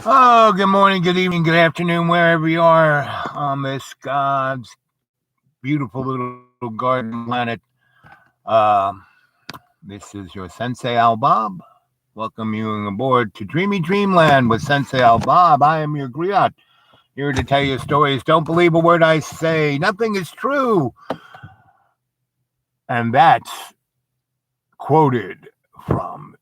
Oh, good morning, good evening, good afternoon, wherever you are on this God's beautiful little garden planet. Um, this is your Sensei Al Bob. Welcome you aboard to Dreamy Dreamland with Sensei Al Bob. I am your griot, here to tell you stories. Don't believe a word I say. Nothing is true. And that's quoted from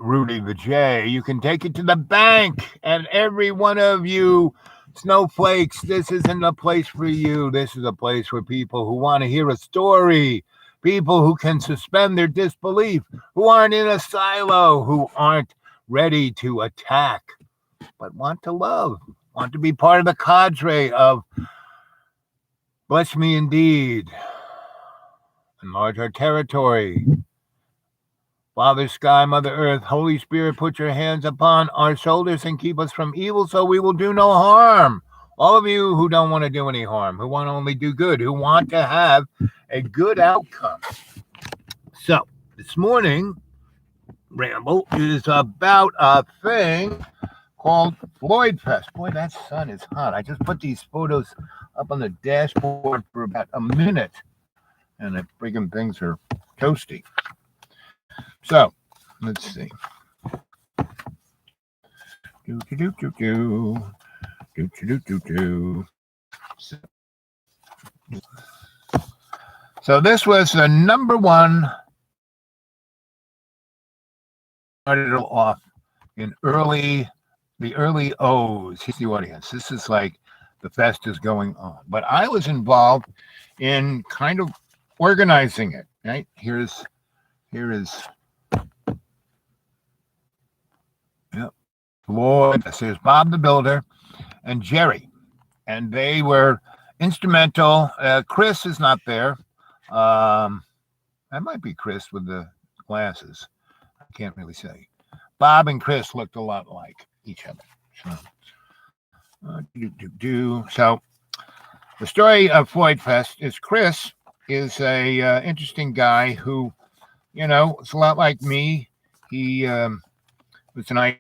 Rudy the J. You can take it to the bank, and every one of you snowflakes, this isn't a place for you. This is a place for people who want to hear a story, people who can suspend their disbelief, who aren't in a silo, who aren't ready to attack, but want to love, want to be part of the cadre of Bless Me Indeed, enlarge our territory. Father Sky, Mother Earth, Holy Spirit, put your hands upon our shoulders and keep us from evil so we will do no harm. All of you who don't want to do any harm, who want to only do good, who want to have a good outcome. So, this morning, Ramble is about a thing called Floyd Fest. Boy, that sun is hot. I just put these photos up on the dashboard for about a minute, and the freaking things are toasty. So, let's see. So this was the number one. Started off in the early O's. Here's the audience. This is like the fest is going on, but I was involved in kind of organizing it. Right here is Floyd. There's Bob the Builder and Jerry, and they were instrumental. Chris is not there. That might be Chris with the glasses. I can't really say. Bob and Chris looked a lot like each other. So the story of Floyd Fest is Chris is a interesting guy who, it's a lot like me. He was an itinerant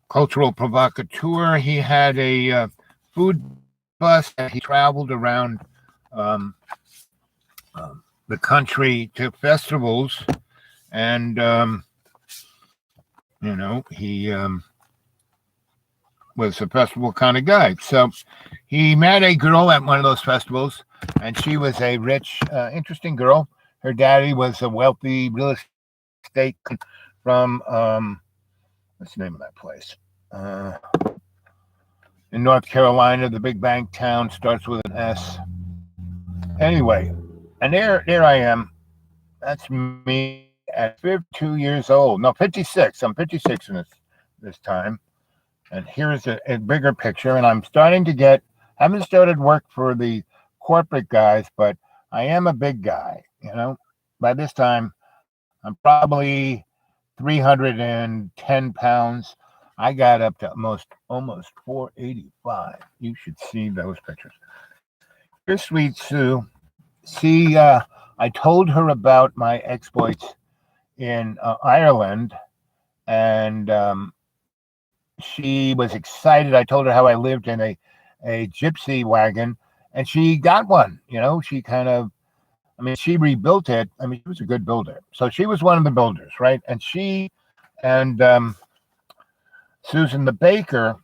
cultural provocateur. He had a food bus that he traveled around the country to festivals, and he was a festival kind of guy. So he met a girl at one of those festivals, and she was a rich, interesting girl. Her daddy was a wealthy real estate from what's the name of that place? In North Carolina, the big bank town starts with an S. Anyway, and there I am. That's me at 52 years old. No, 56. I'm 56 in this time. And here's a bigger picture. And I'm starting to haven't started work for the corporate guys, but I am a big guy. By this time, I'm probably 310 pounds. I got up to almost 485. You should see those pictures. Here's Sweet Sue. See, I told her about my exploits in Ireland, and she was excited. I told her how I lived in a gypsy wagon, and she got one. She she rebuilt it. She was a good builder. So she was one of the builders, right? And she and Susan the baker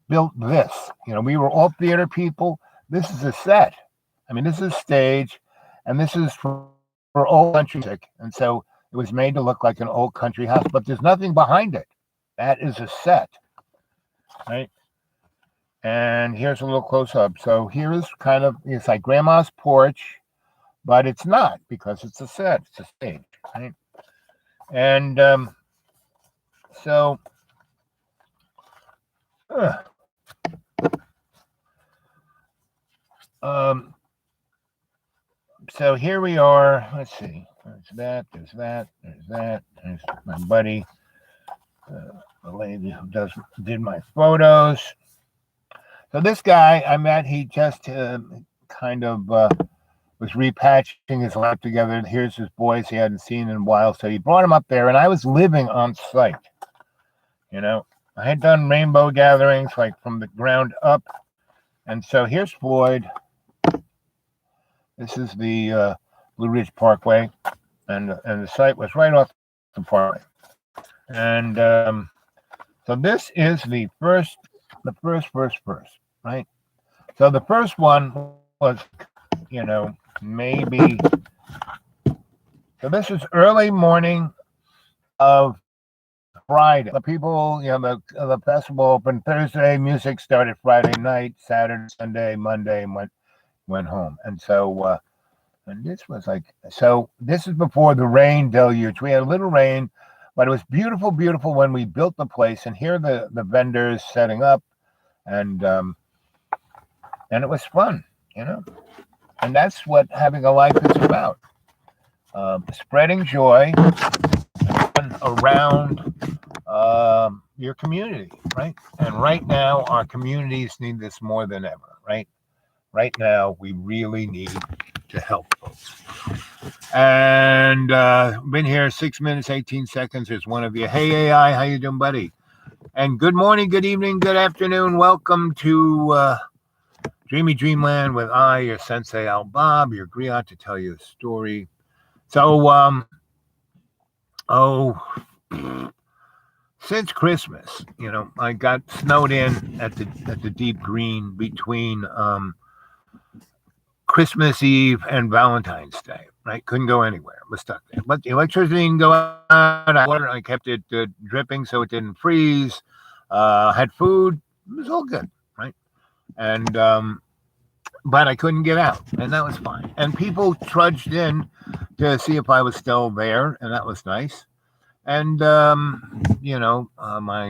built this. We were all theater people. This is a set. This is stage, and this is for old country music. And so it was made to look like an old country house, but there's nothing behind it. That is a set, right? And here's a little close up. So here is it's like grandma's porch, but it's not because it's a set. It's a stage, right? And so so here we are. Let's see. There's that. There's my buddy, the lady who did my photos. So this guy I met, he just was repatching his life together. Here's his boys he hadn't seen in a while, so he brought him up there, and I was living on site. I had done rainbow gatherings like from the ground up. And so here's Floyd. This is the Blue Ridge Parkway, and the site was right off the parkway. And so this is the first, right? So the first one was, maybe. So this is early morning of Friday. The people, the festival opened Thursday. Music started Friday night, Saturday, Sunday, Monday, and went home. And so, and this was this is before the rain deluge. We had a little rain, but it was beautiful, beautiful when we built the place. And here the vendors setting up, and it was fun, And that's what having a life is about: spreading joy around your community, right? And right now, our communities need this more than ever, right? Right now, we really need to help folks. And been here 6 minutes, 18 seconds. There's one of you. Hey, AI, how you doing, buddy? And good morning, good evening, good afternoon. Welcome to Dreamy Dreamland with your Sensei Al Bob, your griot, to tell you a story. So, since Christmas, I got snowed in at the Deep Green between Christmas Eve and Valentine's Day. Right, couldn't go anywhere. Was stuck there. But the electricity didn't go out. I kept it dripping so it didn't freeze. Had food. It was all good, right? And but I couldn't get out, and that was fine. And people trudged in to see if I was still there, and that was nice. And my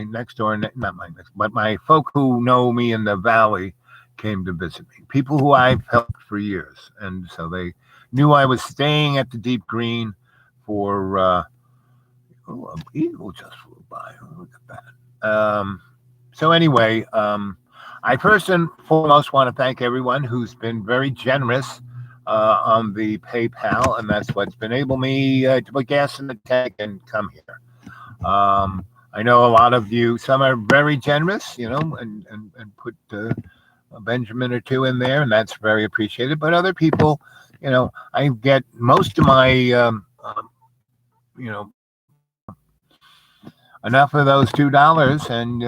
next door, not my next, but my folk who know me in the valley came to visit me. People who I've helped for years, and so they knew I was staying at the Deep Green for. An eagle just flew by. Look at that. So anyway, I first and foremost want to thank everyone who's been very generous on the PayPal, and that's what's been able me to put gas in the tank and come here. I know a lot of you, some are very generous, and put a Benjamin or two in there, and that's very appreciated. But other people, I get most of my, enough of those $2, and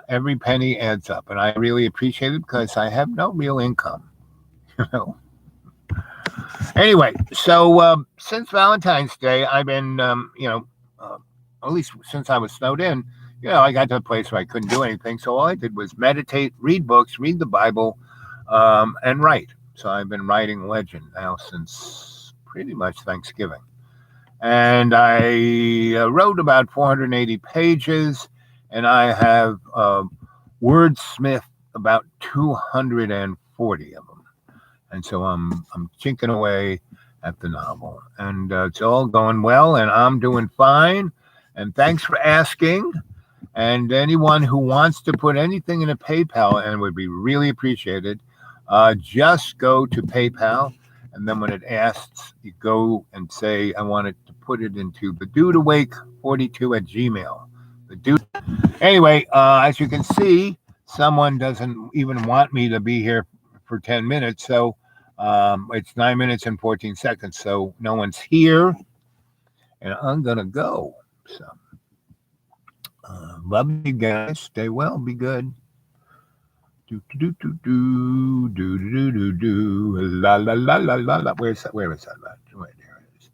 every penny adds up, and I really appreciate it because I have no real income. Anyway, so since Valentine's Day, I've been, at least since I was snowed in, I got to a place where I couldn't do anything. So all I did was meditate, read books, read the Bible, and write. So I've been writing Legend now since pretty much Thanksgiving. And I wrote about 480 pages, and I have wordsmithed about 240 of them. And so I'm chinking away at the novel, and it's all going well, and I'm doing fine. And thanks for asking. And anyone who wants to put anything in a PayPal and would be really appreciated, just go to PayPal, and then when it asks, you go and say, I want it to put it into the Dude Awake 42 at Gmail. The dude. Anyway, as you can see, someone doesn't even want me to be here for 10 minutes. So it's 9 minutes and 14 seconds. So no one's here, and I'm going to go. So love you guys. Stay well. Be good. Do do do do do do do do la la la la la la. Where is that? Where is that? Right, there it is.